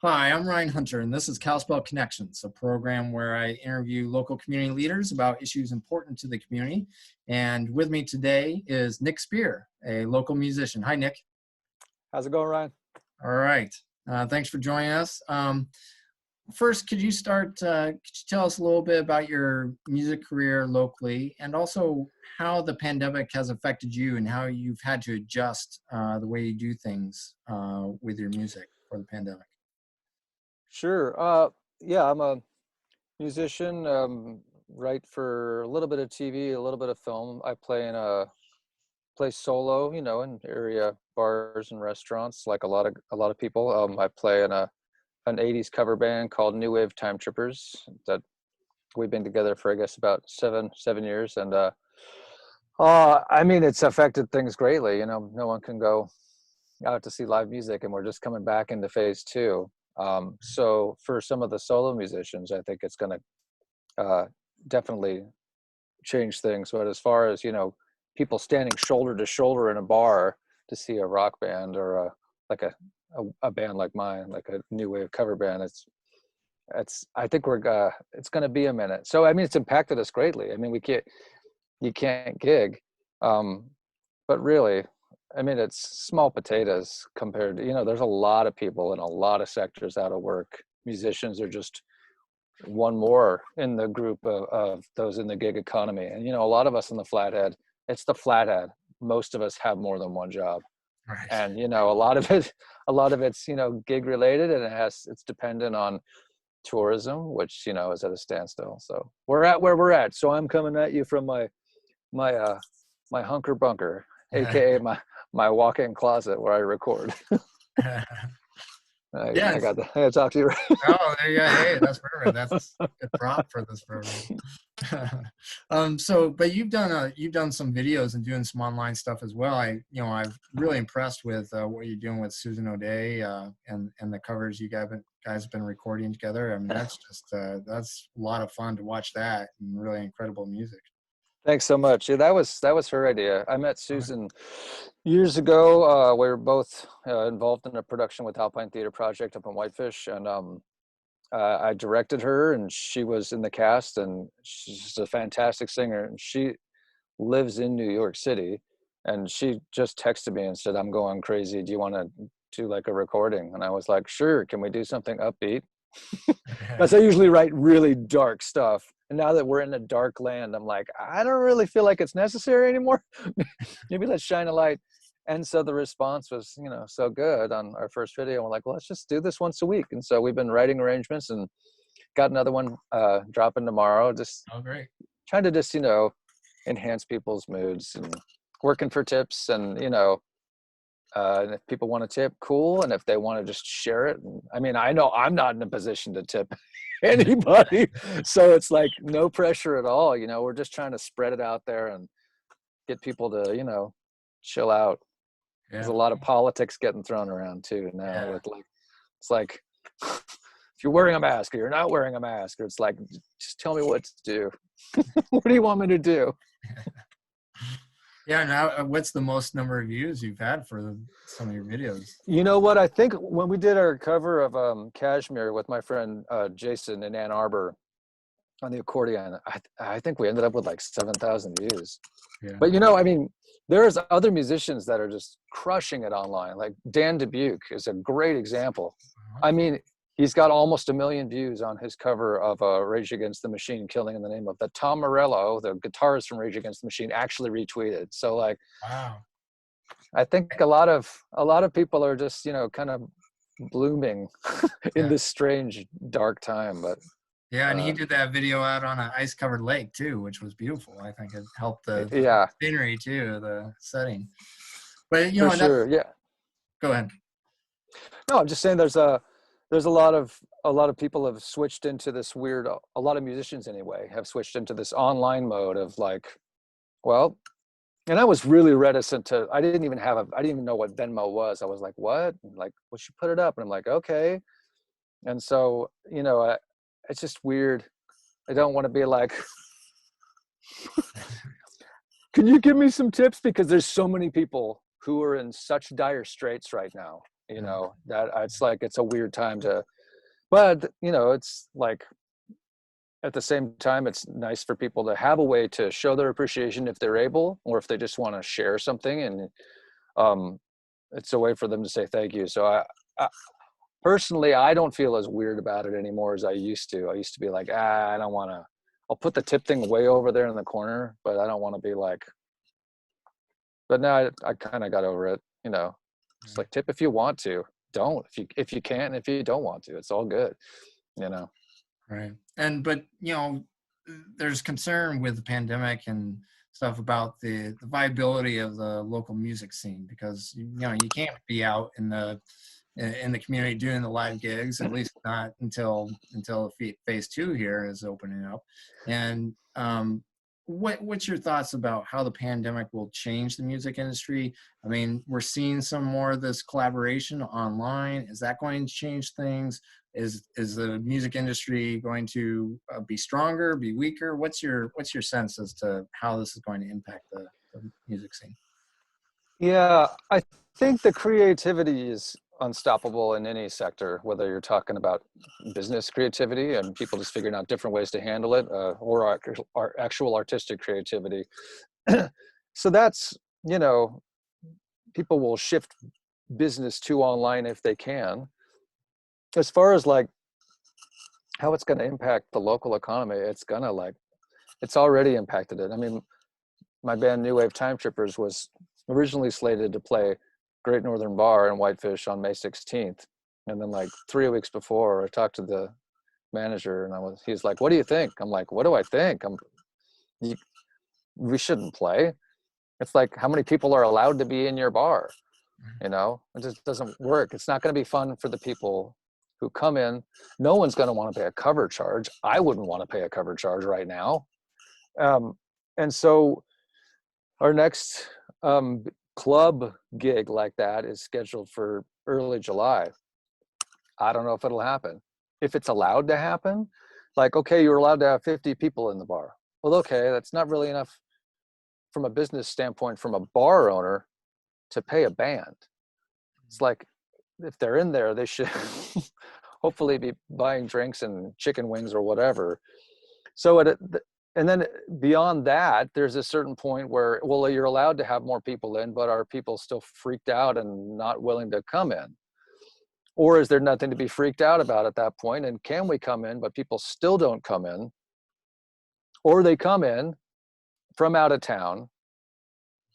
Hi, I'm Ryan Hunter, and this is Kalispell Connections, a program where I interview local community leaders about issues important to the community. And with me today is Nick Spear, a local musician. Hi, Nick. How's it going, Ryan? All right. Thanks for joining us. First, could you tell us a little bit about your music career locally and also how the pandemic has affected you and how you've had to adjust the way you do things with your music for the pandemic? Sure. Yeah, I'm a musician, write for a little bit of TV, a little bit of film. I play solo, in area bars and restaurants, like a lot of people. I play in an '80s cover band called New Wave Time Trippers that we've been together for I guess about seven years, and I mean it's affected things greatly. No one can go out to see live music, and we're just coming back into phase two. So for some of the solo musicians, I think it's going to definitely change things. But as far as people standing shoulder to shoulder in a bar to see a rock band or like a band like mine, like a new wave cover band, it's I think it's going to be a minute. So I mean, it's impacted us greatly. I mean, you can't gig, um, but really, I mean, it's small potatoes compared to, there's a lot of people in a lot of sectors out of work. Musicians are just one more in the group of those in the gig economy. And, a lot of us in the Flathead, it's the Flathead. Most of us have more than one job. Right. And, a lot of it's, gig related, and it's dependent on tourism, which, is at a standstill. So we're at where we're at. So I'm coming at you from my hunker bunker, AKA my walk-in closet where I record. I Yes. got that. I talk to you. Oh, there you go. Hey, that's perfect. That's a good prop for this program. But you've done some videos and doing some online stuff as well. I'm really impressed with what you're doing with Susan O'Day and the covers you guys have been recording together. I mean, that's a lot of fun to watch that and really incredible music. Thanks so much. Yeah, that was her idea. I met Susan years ago. We were both involved in a production with Alpine Theater Project up in Whitefish, and I directed her, and she was in the cast, and she's just a fantastic singer. And she lives in New York City, and she just texted me and said, "I'm going crazy. Do you want to do like a recording?" And I was like, "Sure. Can we do something upbeat?" Because I usually write really dark stuff. And now that we're in a dark land, I'm like, I don't really feel like it's necessary anymore. Maybe let's shine a light. And so the response was, so good on our first video. We're like, well, let's just do this once a week. And so we've been writing arrangements and got another one dropping tomorrow. Just Oh, great. trying to just, enhance people's moods and working for tips and, and if people want to tip, cool. And if they want to just share it, I mean, I know I'm not in a position to tip anybody, so it's like no pressure at all. We're just trying to spread it out there and get people to, chill out. There's Yeah. a lot of politics getting thrown around too now. Yeah. It's like if you're wearing a mask or you're not wearing a mask, or it's like, just tell me what to do. What do you want me to do? Yeah. Now, what's the most number of views you've had for some of your videos? You know what? I think when we did our cover of Kashmir with my friend Jason in Ann Arbor on the accordion, I think we ended up with like 7,000 views. Yeah. But I mean, there's other musicians that are just crushing it online. Like Dan Dubuque is a great example. I mean, he's got almost 1 million views on his cover of Rage Against the Machine, "Killing in the Name of," that Tom Morello, the guitarist from Rage Against the Machine, actually retweeted. So like, Wow. I think a lot of people are just, kind of blooming in Yeah. this strange dark time. But Yeah, and he did that video out on an ice-covered lake too, which was beautiful. I think it helped the yeah, scenery too, the setting. But for and that's sure. Yeah. go ahead. No, I'm just saying there's a lot of people have switched into this weird, a lot of musicians anyway have switched into this online mode of like, well, and I was really reticent to, I didn't even know what Venmo was. I was like, what? And like, well, she put it up, and I'm like, okay. And so, it's just weird. I don't want to be like, can you give me some tips? Because there's so many people who are in such dire straits right now. you Yeah. know, that it's like, it's a weird time to, but you know, it's like, at the same time, it's nice for people to have a way to show their appreciation if they're able, or if they just want to share something. And um, it's a way for them to say thank you. So I personally, I don't feel as weird about it anymore as I used to. I used to be like, I don't want to, I'll put the tip thing way over there in the corner, but I don't want to be like, but now I kind of got over it, you know, it's Right. like tip if you want to, don't, if you can't, if you don't want to, it's all good, you know? Right. And but there's concern with the pandemic and stuff about the viability of the local music scene because you can't be out in the community doing the live gigs, at least not until phase two here is opening up. And what's your thoughts about how the pandemic will change the music industry? I mean, we're seeing some more of this collaboration online. Is that going to change things? Is the music industry going to be stronger, be weaker? What's your sense as to how this is going to impact the music scene? Yeah, I think the creativity is unstoppable in any sector, whether you're talking about business creativity and people just figuring out different ways to handle it, or our actual artistic creativity. So that's, you know, people will shift business to online if they can. As far as like how it's going to impact the local economy, it's going to like, it's already impacted it. I mean, my band New Wave Time Trippers was originally slated to play Great Northern Bar in Whitefish on May 16th. And then like 3 weeks before, I talked to the manager and he's like, what do you think? I'm like, what do I think? You, we shouldn't play. It's like, how many people are allowed to be in your bar? You know, it just doesn't work. It's not going to be fun for the people who come in. No one's going to want to pay a cover charge. I wouldn't want to pay a cover charge right now. Um, and so our next club gig like that is scheduled for early July. I don't know if it'll happen. If it's allowed to happen, like, okay, you're allowed to have 50 people in the bar. Well, okay, that's not really enough from a business standpoint from a bar owner to pay a band. It's like, if they're in there, they should hopefully be buying drinks and chicken wings or whatever. So and then beyond that, there's a certain point where, well, you're allowed to have more people in, but are people still freaked out and not willing to come in? Or is there nothing to be freaked out about at that point? And can we come in, but people still don't come in? Or they come in from out of town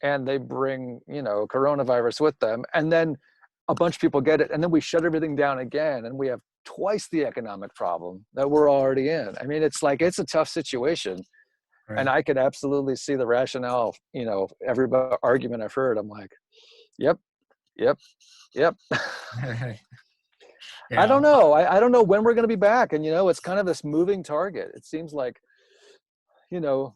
and they bring, you know, coronavirus with them. And then a bunch of people get it. And then we shut everything down again. And we have twice the economic problem that we're already in. I mean, it's like, it's a tough situation. And Right. I could absolutely see the rationale, you know, every argument I've heard, I'm like, yep, yep, yep. I Yeah. don't know. I don't know when we're going to be back. And, you know, it's kind of this moving target. It seems like, you know,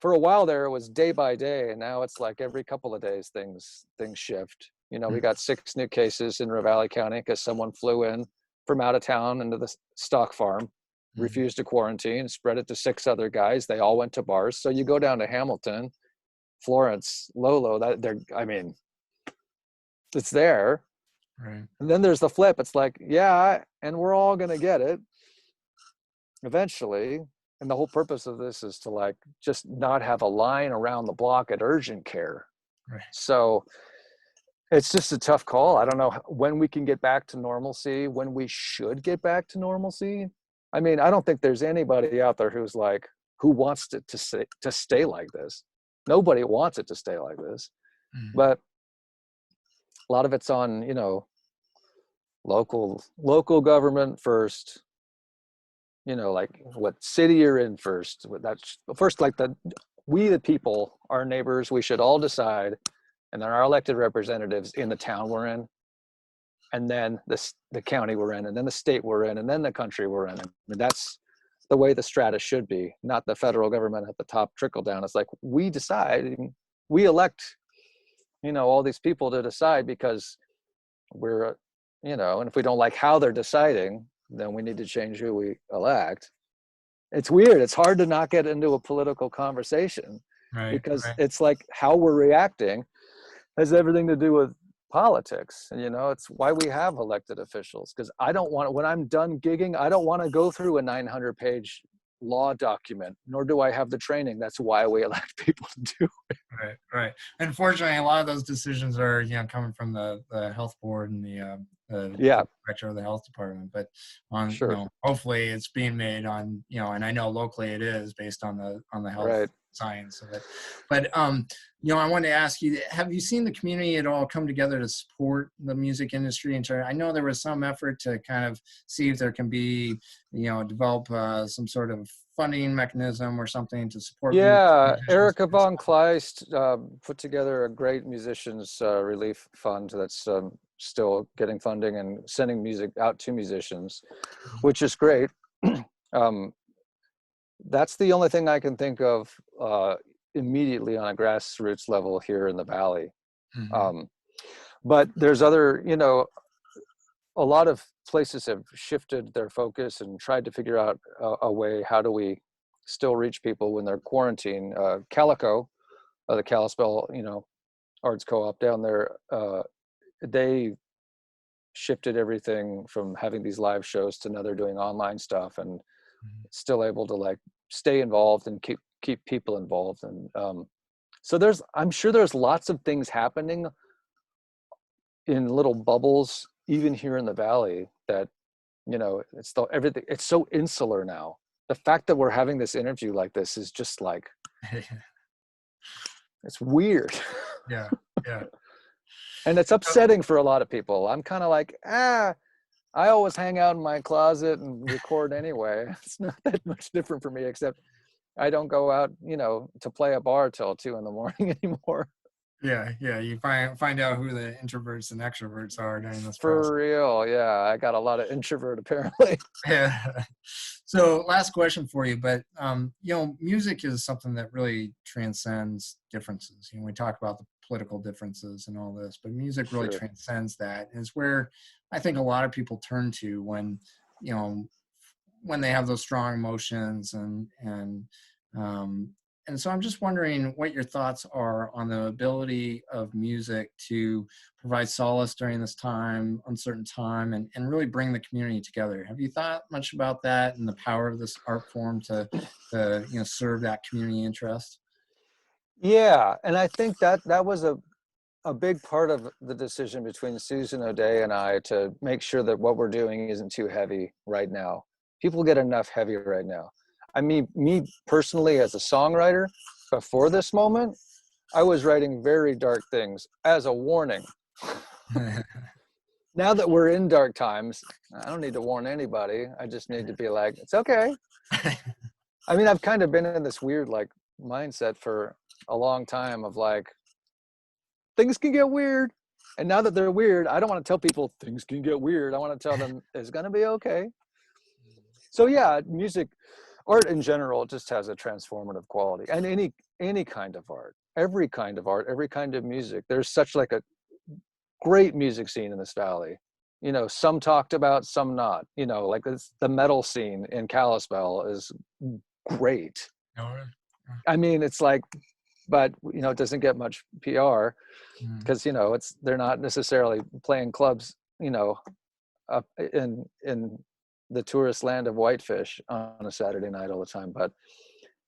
for a while there, it was day by day. And now it's like every couple of days, things shift. You know, we got 6 new cases in Ravalli County because someone flew in from out of town into the stock farm, Mhm. refused to quarantine, spread it to 6 other guys. They all went to bars. So you go down to Hamilton, Florence, Lolo, that they're, I mean, it's there. Right. And then there's the flip. It's like, yeah, and we're all going to get it eventually. And the whole purpose of this is to like just not have a line around the block at urgent care. Right. So it's just a tough call. I don't know when we can get back to normalcy, when we should get back to normalcy. I mean, I don't think there's anybody out there who's like, who wants it to stay like this. Nobody wants it to stay like this. Mhm. But a lot of it's on, you know, local government first, you know, like what city you're in first. That's first, like we the people, our neighbors, we should all decide, and then our elected representatives in the town we're in, and then the county we're in, and then the state we're in, and then the country we're in. I mean, that's the way the strata should be, not the federal government at the top trickle down. It's like we decide, we elect, you know, all these people to decide because we're, you know, and if we don't like how they're deciding, then we need to change who we elect. It's weird. It's hard to not get into a political conversation Right. because Right. it's like how we're reacting has everything to do with politics. And, it's why we have elected officials, because I don't want, when I'm done gigging, I don't want to go through a 900-page law document, nor do I have the training. That's why we elect people to do it. Right, right. Unfortunately, a lot of those decisions are, coming from the health board and the Yeah, director of the health department. But on, sure. hopefully it's being made on, and I know locally it is based on the health Right. science of it. But I wanted to ask you, have you seen the community at all come together to support the music industry? I know there was some effort to kind of see if there can be, develop some sort of funding mechanism or something to support Yeah, musicians. Erica von Kleist put together a great musicians relief fund that's still getting funding and sending music out to musicians, which is great. um, that's the only thing I can think of immediately on a grassroots level here in the Valley. Mm-hmm. Um, but there's other, a lot of places have shifted their focus and tried to figure out a way, how do we still reach people when they're quarantined. Calico, the Kalispell, Arts Co-op down there, they shifted everything from having these live shows to now they're doing online stuff and still able to like stay involved and keep people involved. And so I'm sure there's lots of things happening in little bubbles, even here in the Valley, that, everything, it's so insular now. The fact that we're having this interview like this is just like, it's weird. Yeah, yeah. And it's upsetting for a lot of people. I'm kind of like, I always hang out in my closet and record anyway. It's not that much different for me, except I don't go out, to play a bar till 2 a.m. anymore. Yeah, yeah. You find out who the introverts and extroverts are during this process. For real, yeah. I got a lot of introvert apparently. Yeah. So last question for you, but music is something that really transcends differences. We talk about the political differences and all this, but music really Sure. transcends that. And it's where I think a lot of people turn to when they have those strong emotions and so I'm just wondering what your thoughts are on the ability of music to provide solace during this time, uncertain time, and really bring the community together. Have you thought much about that and the power of this art form to serve that community interest? Yeah, and I think that was a big part of the decision between Susan O'Day and I to make sure that what we're doing isn't too heavy right now. People get enough heavy right now. I mean, me personally as a songwriter, before this moment, I was writing very dark things as a warning. Now that we're in dark times, I don't need to warn anybody. I just need to be like, it's okay. I mean, I've kind of been in this weird like mindset for a long time of like, things can get weird. And now that they're weird, I don't want to tell people things can get weird. I want to tell them it's going to be okay. So yeah, music, art in general just has a transformative quality. And any kind of art, every kind of art, every kind of music. There's such like a great music scene in this valley. Some talked about, some not. Like the metal scene in Kalispell is great. I mean, it's like, but it doesn't get much PR because they're not necessarily playing clubs, up in the tourist land of Whitefish on a Saturday night all the time. But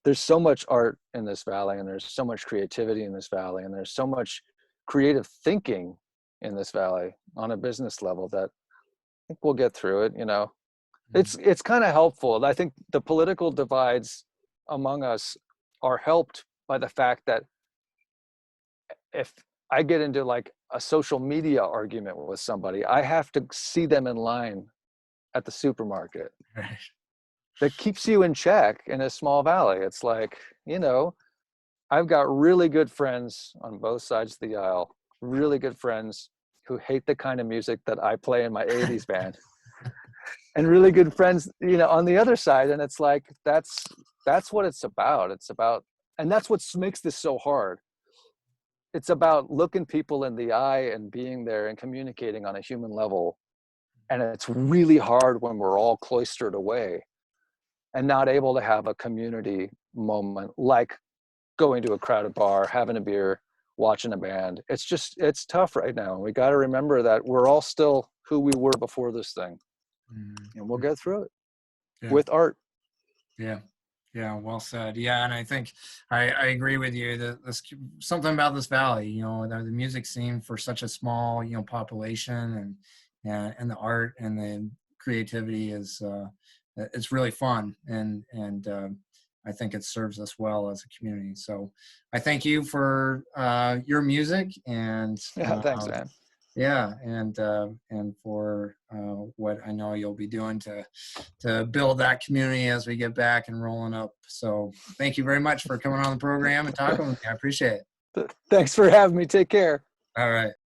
there's so much art in this valley, and there's so much creativity in this valley, and there's so much creative thinking in this valley on a business level that I think we'll get through it. It's kind of helpful. I think the political divides among us are helped by the fact that if I get into like a social media argument with somebody, I have to see them in line at the supermarket. Right. That keeps you in check in a small valley. It's like, I've got really good friends on both sides of the aisle, really good friends who hate the kind of music that I play in my 80s band. And really good friends, on the other side. And it's like, that's what it's about. And that's what makes this so hard. It's about looking people in the eye and being there and communicating on a human level. And it's really hard when we're all cloistered away and not able to have a community moment, like going to a crowded bar, having a beer watching a band. It's tough right now. We got to remember that we're all still who we were before this thing, Mm, and we'll get through it yeah, with art. yeah, yeah. Well said. Yeah, and I think I agree with you that this something about this valley. The music scene for such a small population, and the art and the creativity is it's really fun, and I think it serves us well as a community. So I thank you for your music and. Yeah, thanks, man. Yeah, and for what I know you'll be doing to build that community as we get back and rolling up. So thank you very much for coming on the program and talking with me. I appreciate it. Thanks for having me. Take care. All right.